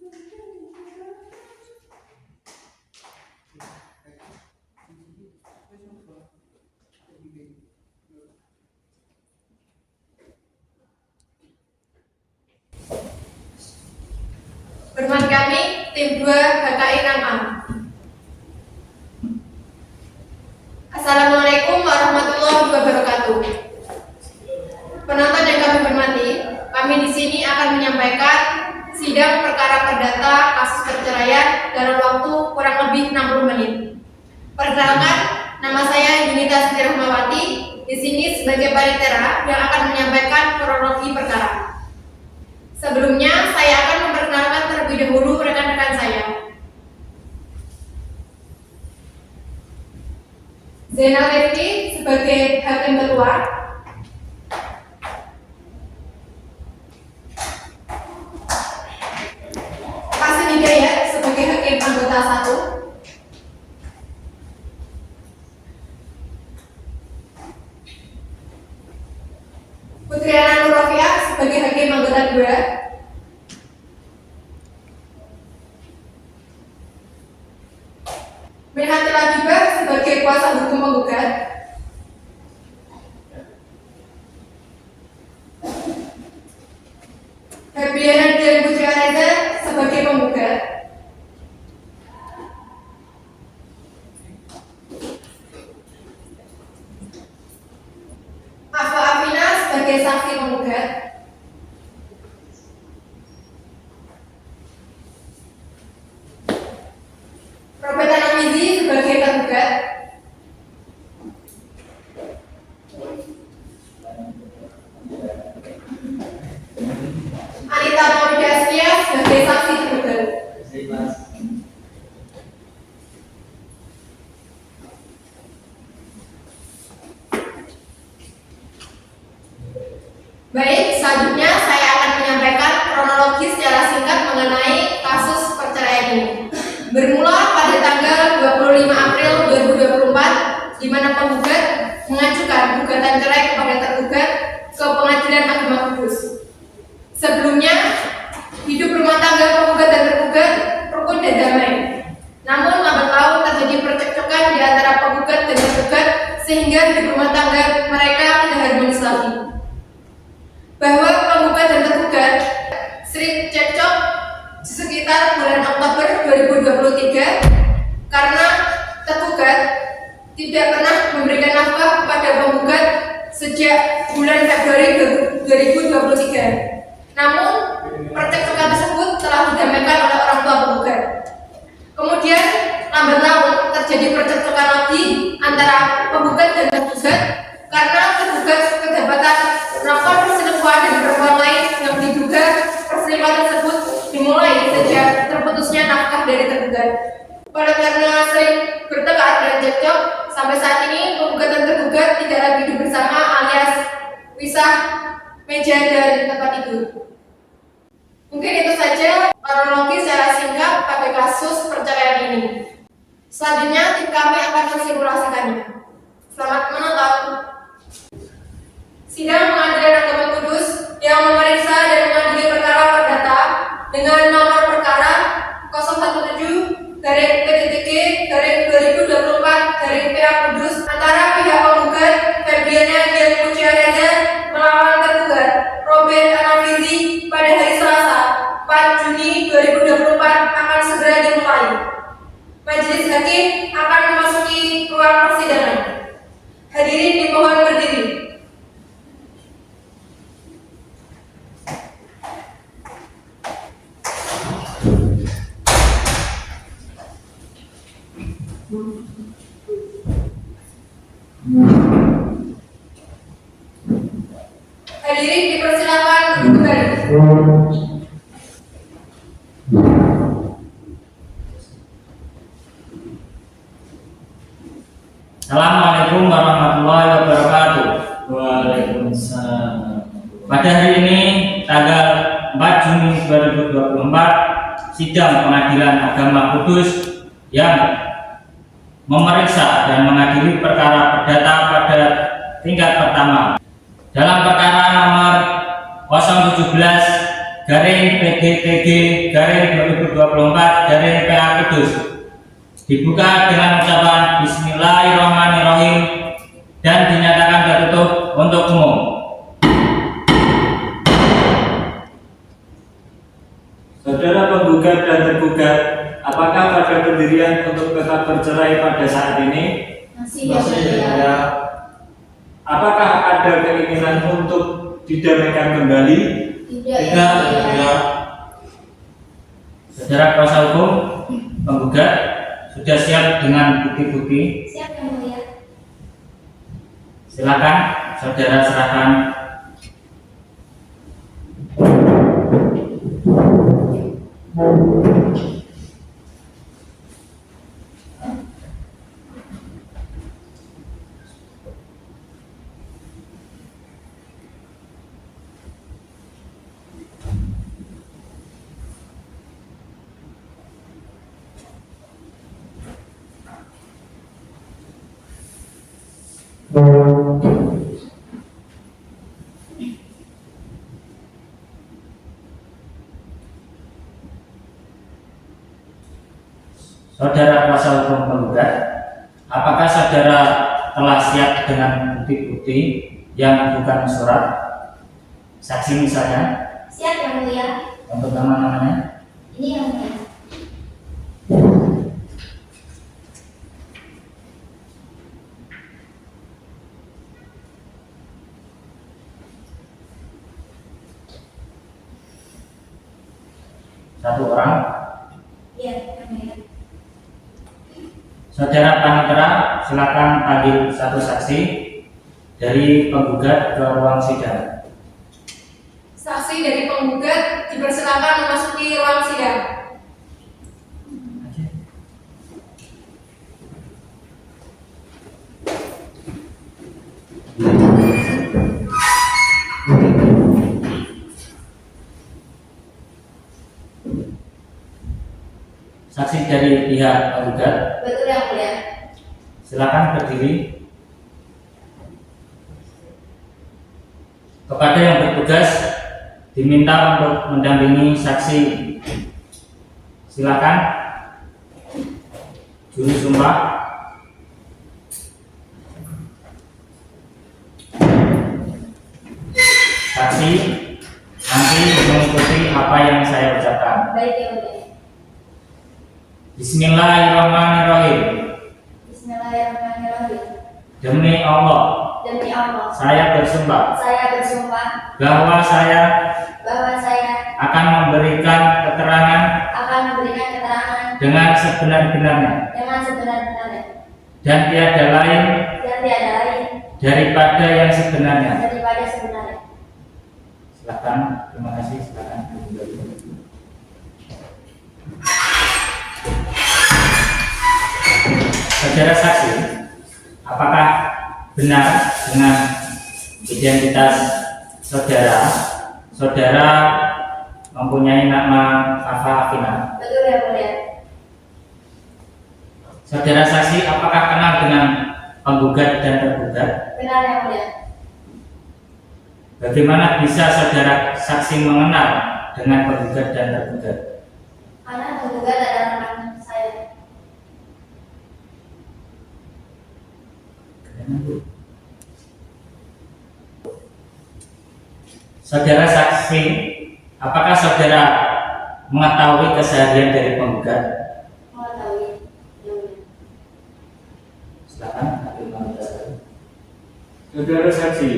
Hormat kami, tim 2 HKI 6A. Assalamualaikum warahmatullahi wabarakatuh. Penonton yang kami hormati, kami di sini akan menyampaikan sidang perkara perdata kasus perceraian dalam waktu kurang lebih 60 menit. Perkenalkan, nama saya Yunita Siti Rahmawati, di sini sebagai panitera yang akan menyampaikan kronologi perkara. Sebelumnya, saya akan memperkenalkan terlebih dahulu rekan-rekan saya. Zainal Rifki sebagai hakim ketua, Hasim Hidayat sebagai hakim anggota 1, Putri Ana Nur Rofiah sebagai hakim anggota 2, Mirhati Labibah sebagai kuasa hukum penggugat, Febriana Dian Putri Areza sebagai penggugat, Afa Afina sebagai saksi penggugat, Robert Anamizi sebagai tergugat, Anita Maulida Aslia sebagai saksi tergugat. Baik, selanjutnya saya akan menyampaikan kronologi secara singkat mengenai kasus perceraian ini. Bermula pada tanggal 25 April 2024, di mana penggugat mengajukan gugatan cerai kepada tergugat ke Pengadilan Agama Kudus. Sebelumnya, hidup rumah tangga penggugat dan tergugat rukun dan damai. Namun lambat laun terjadi percekcokan di antara penggugat dan tergugat sehingga hidup rumah tangga mereka tidak harmonis lagi. Bahwa penggugat dan tergugat sering cekcok di sekitar bulan Oktober 2023 karena tergugat tidak pernah memberikan nafkah kepada penggugat sejak bulan Februari 2023. Namun percekcokan tersebut telah didamaikan oleh orang tua penggugat. Kemudian lambat laun terjadi percekcokan lagi antara penggugat dan tergugat karena tergugat kedapatan melakukan perselingkuhan dengan perempuan lain yang diduga perselingkuhan tersebut dimulai sejak terputusnya nafkah dari tergugat. Oleh karena sering bertengkar dan cekcok, sampai saat ini penggugat dan tergugat tidak lagi hidup bersama alias pisah meja dan tempat tidur. Mungkin itu saja kronologi secara singkat pada kasus perceraian ini. Selanjutnya tim kami akan mensimulasikannya. Selamat menonton. Sidang Pengadilan Agama Kudus yang memeriksa dan mengadili perkara perdata dengan nomor perkara 017-PDTG-2024-PA Kudus antara pihak penggugat Febriana Dian Putri Areza melawan tergugat Robert Anamizi pada hari Selasa 4 Juni 2024 akan segera dimulai. Majelis hakim akan memasuki ruang persidangan. Hadirin dimohon berdiri. Hadirin dipersilakan duduk kembali. Assalamualaikum warahmatullahi wabarakatuh. Waalaikumsalam. Pada hari ini tanggal 4 Juni 2024, sidang Pengadilan Agama Kudus yang memeriksa dan mengadili perkara perdata pada tingkat pertama dalam perkara nomor 017 garing PGTG garing 2024 garing PA Kudus dibuka dengan ucapan Bismillahirrahmanirrahim dan dinyatakan tertutup untuk umum. Saudara penggugat dan tergugat, apakah pada pendirian untuk tetap bercerai pada saat ini? Masih yang mulia. Ya. Apakah ada keinginan untuk didamaikan kembali? Tidak yang mulia. Saudara kuasa hukum penggugat sudah siap dengan bukti-bukti. Siap yang mulia. Silakan saudara serahkan. Saudara kuasa hukum penggugat, apakah saudara telah siap dengan bukti-bukti yang bukan surat saksi misalnya? Siap yang mulia. Untuk nama-namanya? Ini yang mulia. Satu orang. Iya yang mulia. Saudara Panitera, silakan panggil satu saksi dari penggugat ke ruang sidang. Saksi dari penggugat dipersilakan memasuki ruang sidang. Saksi dari pihak penggugat, Betul yang mulia. silakan berdiri. Kepada yang bertugas diminta untuk mendampingi saksi. Silakan. Juru sumpah. Saksi nanti mengikuti apa yang saya ucapkan. Baik yang mulia. Bismillahirrahmanirrahim. Bismillahirrahmanirrahim. Demi Allah, Demi Allah, saya bersumpah saya bersumpah bahwa saya bahwa saya akan memberikan keterangan akan memberikan keterangan dengan sebenar-benarnya dengan sebenar-benarnya dan tiada lain dan tiada lain daripada yang sebenarnya. daripada sebenarnya. Silakan, terima kasih. Silakan. Saudara saksi, apakah benar dengan identitas saudara? Saudara mempunyai nama Afa Afina. Betul yang mulia. Saudara saksi, apakah kenal dengan penggugat dan tergugat? Benar yang mulia. Bagaimana bisa saudara saksi mengenal dengan penggugat dan tergugat? Karena penggugat adalah rekan saya. Saudara saksi, apakah saudara mengetahui keseharian dari penggugat? Mengetahui yang mulia. Silakan, Hakim Mahendra. Saudara saksi,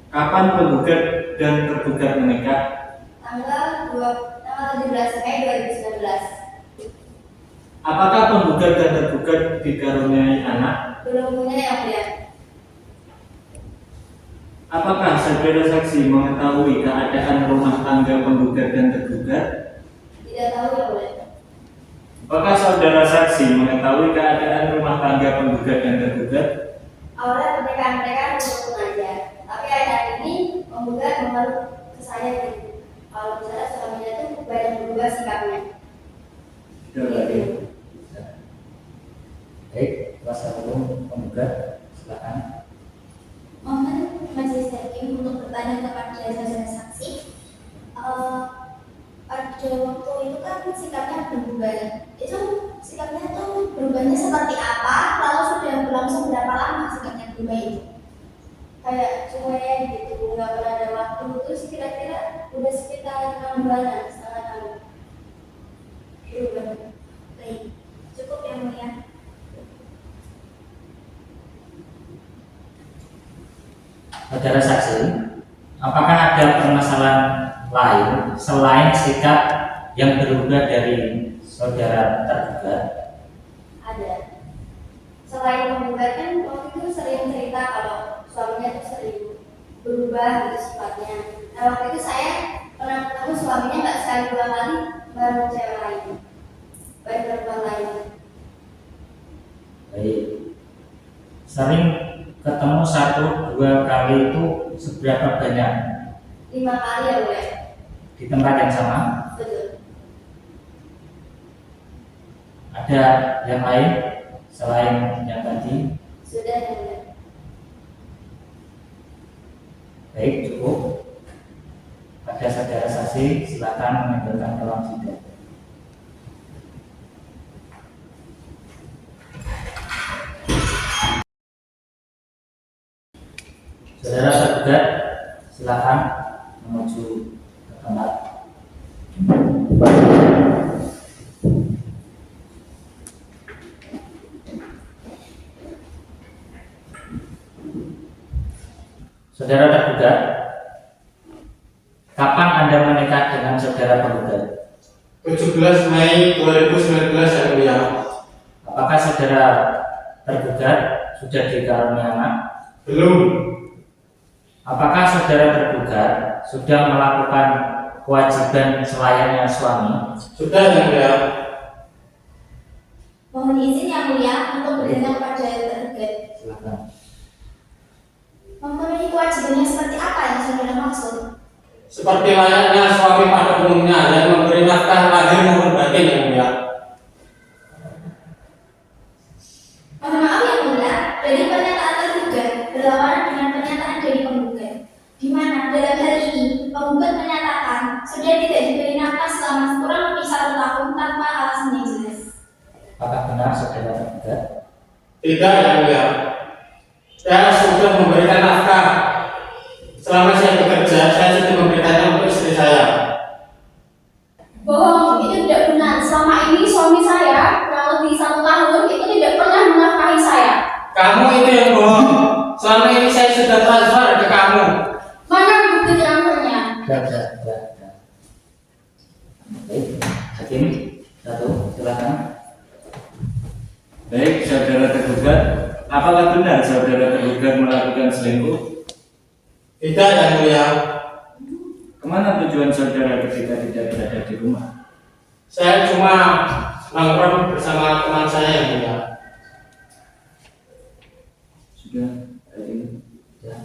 kapan penggugat dan tergugat menikah? Tanggal 17 Mei 2019. Apakah penggugat dan tergugat dikaruniai anak? Belum punya yang mulia. Apakah saudara saksi mengetahui keadaan rumah tangga penggugat dan tergugat? Tidak tahu yang mulia. Apakah saudara saksi mengetahui keadaan rumah tangga penggugat dan tergugat? Awalnya pernikahan mereka rukun aja, tapi akhir ini penggugat mengeluh ke saya gitu. Kalau misalnya suaminya tuh banyak berubah sikapnya. Gitu. Baik, kuasa hukum penggugat, silakan. Mohon majelis hakim untuk bertanya kepada saudara saksi. pada waktu itu kan sikapnya berubah. Itu sikapnya tuh berubahnya seperti apa? Lalu sudah berlangsung berapa lama sikapnya berubah itu? Kayak cuek gitu, nggak pernah ada waktu. Terus kira-kira udah sekitar 6 bulanan, setengah tahun. Berubah. Baik, cukup yang mulia. Saudara saksi, apakah ada permasalahan lain selain sikap yang berubah dari saudara terduga? Ada. Selain menggugat kan waktu itu sering cerita kalau suaminya tuh sering berubah gitu sifatnya. Nah waktu itu saya pernah ketemu suaminya nggak sekali dua kali baru cewek lain, baru perempuan lain. Baik. Sering ketemu 1-2 kali itu seberapa banyak? 5 kali ya boleh. Di tempat yang sama? Betul. Ada yang lain selain yang tadi? Sudah ya boleh. Baik, cukup. Ada saudara saksi, silakan mengajukan dalam sidang. Saudara tergugat, silakan menuju ke tempat. Saudara tergugat, kapan Anda menikah dengan saudara penggugat? 17 Mei 2019 yang mulia. Apakah saudara tergugat sudah dikaruniai anak? Belum. Apakah saudara tergugat sudah melakukan kewajiban selayaknya suami? Sudah yang mulia. Mohon izin yang mulia untuk bertanya kepada yang tergugat. Silakan. Memenuhi kewajibannya seperti apa yang saudara maksud? Seperti layaknya suami pada umumnya yang memberi nafkah lahir maupun batin yang mulia. Mohon maaf yang mulia, dari pernyataan tergugat berlawanan dengan pernyataan dari penggugat, di mana dalam hal ini penggugat menyatakan sudah tidak diberi nafkah selama kurang lebih 1 tahun tanpa alasan yang jelas. Apakah benar saudara tergugat? Tidak yang mulia. Saya sudah memberikan nafkah. Selama saya bekerja, saya sudah memberikannya untuk istri saya. Bohong, itu tidak benar. Selama ini suami saya kurang lebih 1 tahun itu tidak pernah menafkahi saya. Kamu itu yang bohong. Selama ini saya sudah transfer ke kamu. Mana bukti transfernya? Tidak. Baik, hakim satu, silakan. Baik, saudara tergugat, apakah benar saudara tergugat melakukan selingkuh? Tidak yang mulia. Kemana tujuan saudara ketika tidak berada di rumah? Saya cuma nongkrong bersama teman saya yang mulia. Sudah, tadi. Ya.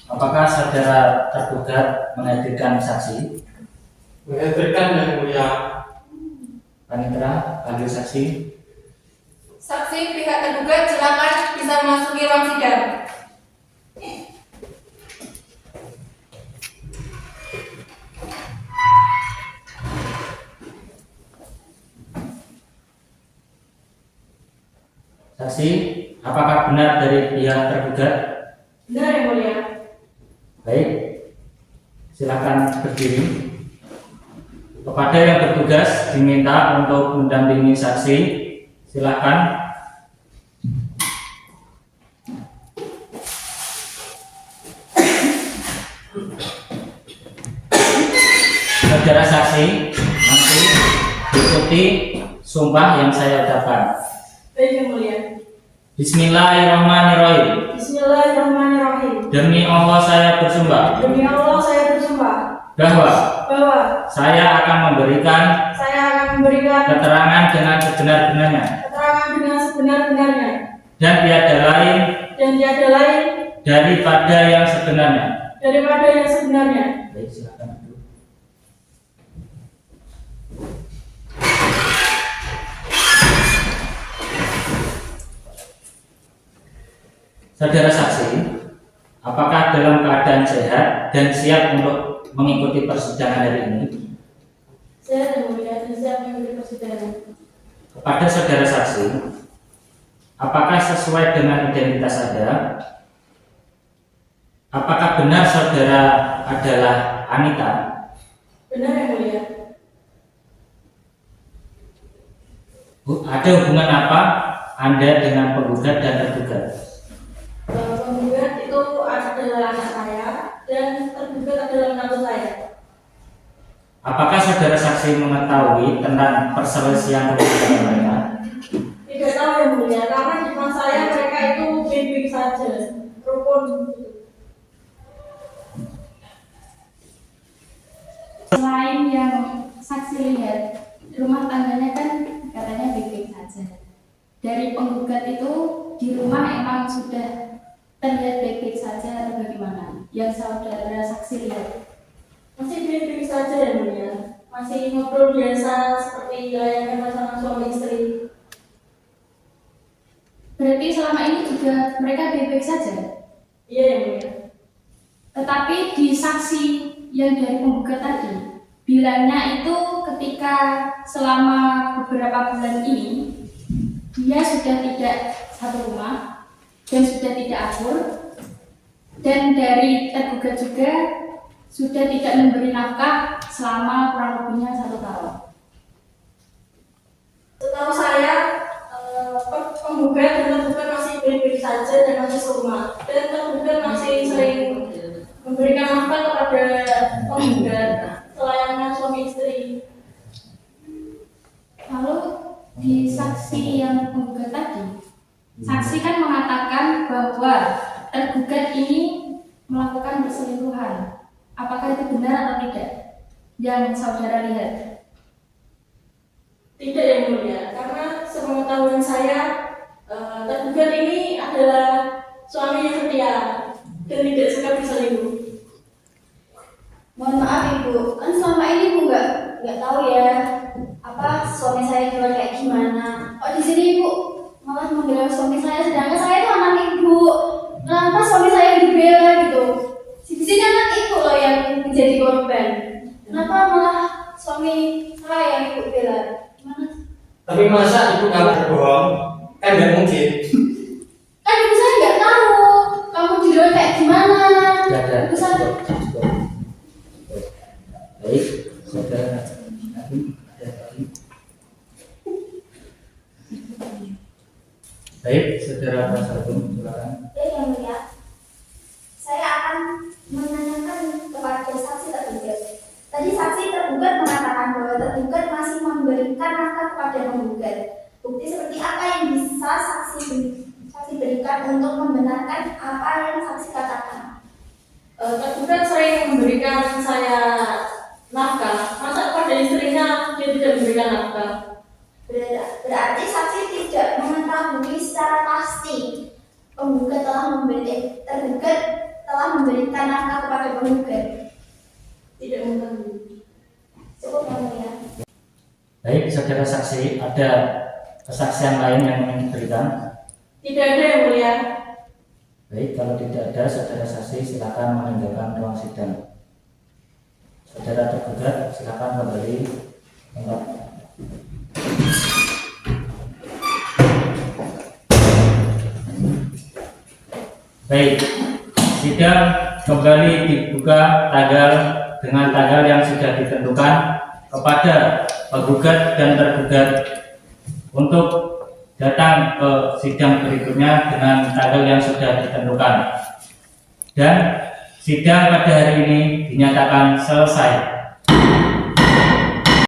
Apakah saudara tergugat menghadirkan saksi? Menghadirkan yang mulia. Panitera, panggil saksi. Saksi pihak tergugat silakan bisa memasuki ruang sidang. Saksi, apakah benar dari pihak tergugat? Benar yang mulia. Baik, silakan berdiri. Kepada yang bertugas diminta untuk mendampingi saksi, silakan. Saudara saksi, nanti ikuti sumpah yang saya ucapkan. Baik yang mulia. Bismillahirrahmanirrahim. Bismillahirrahmanirrahim. Demi Allah saya bersumpah Demi Allah saya bersumpah bahwa bahwa saya akan memberikan saya akan memberikan keterangan dengan sebenar-benarnya keterangan dengan sebenar-benarnya dan tiada lain daripada yang sebenarnya. daripada yang sebenarnya. Baik, silakan duduk. Saudara saksi, apakah dalam keadaan sehat dan siap untuk mengikuti persidangan hari ini? Saya yang mulia dan siap mengikuti persidangan. Kepada saudara saksi, apakah sesuai dengan identitas Anda? Apakah benar saudara adalah Anita? Benar yang mulia. Ada hubungan apa Anda dengan penggugat dan tergugat? Penggugat itu adalah anak saya dan tergugat adalah menantu saya. Apakah saudara saksi mengetahui tentang perselisihan hubungan mereka? Tidak tahu yang mulia, karena di depan saya mereka itu baik-baik saja, rukun. Selain yang saksi lihat, rumah tangganya kan katanya baik-baik saja. Dari penggugat itu di rumah emang sudah terlihat baik-baik saja atau bagaimana? Yang saudara saksi lihat? Masih baik-baik saja yang mulia, masih ngobrol biasa seperti layaknya pasangan suami istri. Berarti selama ini juga mereka baik-baik saja. Iya yang mulia. Tetapi di saksi yang dari penggugat tadi, bilangnya itu ketika selama beberapa bulan ini dia sudah tidak satu rumah dan sudah tidak akur, dan dari tergugat juga sudah tidak memberi nafkah selama kurang lebihnya 1 tahun. Setahu saya, penggugat dan tergugat masih baik-baik saja dan masih serumah, dan tergugat masih sering memberikan nafkah kepada penggugat selayaknya suami istri. Lalu di saksi yang penggugat tadi, saksi kan mengatakan bahwa tergugat ini melakukan perselingkuhan. Apakah itu benar atau tidak yang saudara lihat? Tidak yang mulia, karena sepengetahuan saya, tergugat ini adalah suami yang setia dan tidak suka berselingkuh. Mohon maaf ibu, kan selama ini ibu nggak tahu ya apa suami saya jual kayak gimana. Oh di sini ibu malah membela suami saya, sedangkan saya itu anak ibu. Kenapa suami saya dibela gitu? Di sini anak ibu loh yang menjadi korban. Kenapa malah suami saya yang ibu bela? Gimana? Tapi masa ibu kamu berbohong? Kan nggak mungkin. Kan ibu saya nggak tahu kamu jual kayak gimana. Ibu saya Baik, saudara Nabi, ada lagi? Baik, saudara Nasrul, silakan. yang mulia, saya akan menanyakan kepada saksi tergugat. Tadi saksi tergugat mengatakan bahwa tergugat masih memberikan nafkah kepada penggugat. Bukti seperti apa yang bisa saksi berikan untuk membenarkan apa yang saksi katakan? Tergugat sering memberikan saya nafkah, masa kepada istrinya dia tidak memberikan nafkah? Berarti saksi tidak mengetahui secara pasti tergugat telah memberikan nafkah kepada penggugat. Tidak mengetahui. Cukup yang mulia. Baik, saudara saksi, ada kesaksian lain yang ingin diberikan? Tidak ada yang mulia. Baik, kalau tidak ada, saudara saksi silakan meninggalkan ruang sidang. Saudara tergugat, silakan kembali tempat. Baik, sidang kembali dibuka dengan tanggal yang sudah ditentukan kepada penggugat dan tergugat untuk datang ke sidang berikutnya dengan tanggal yang sudah ditentukan. Dan sidang pada hari ini dinyatakan selesai.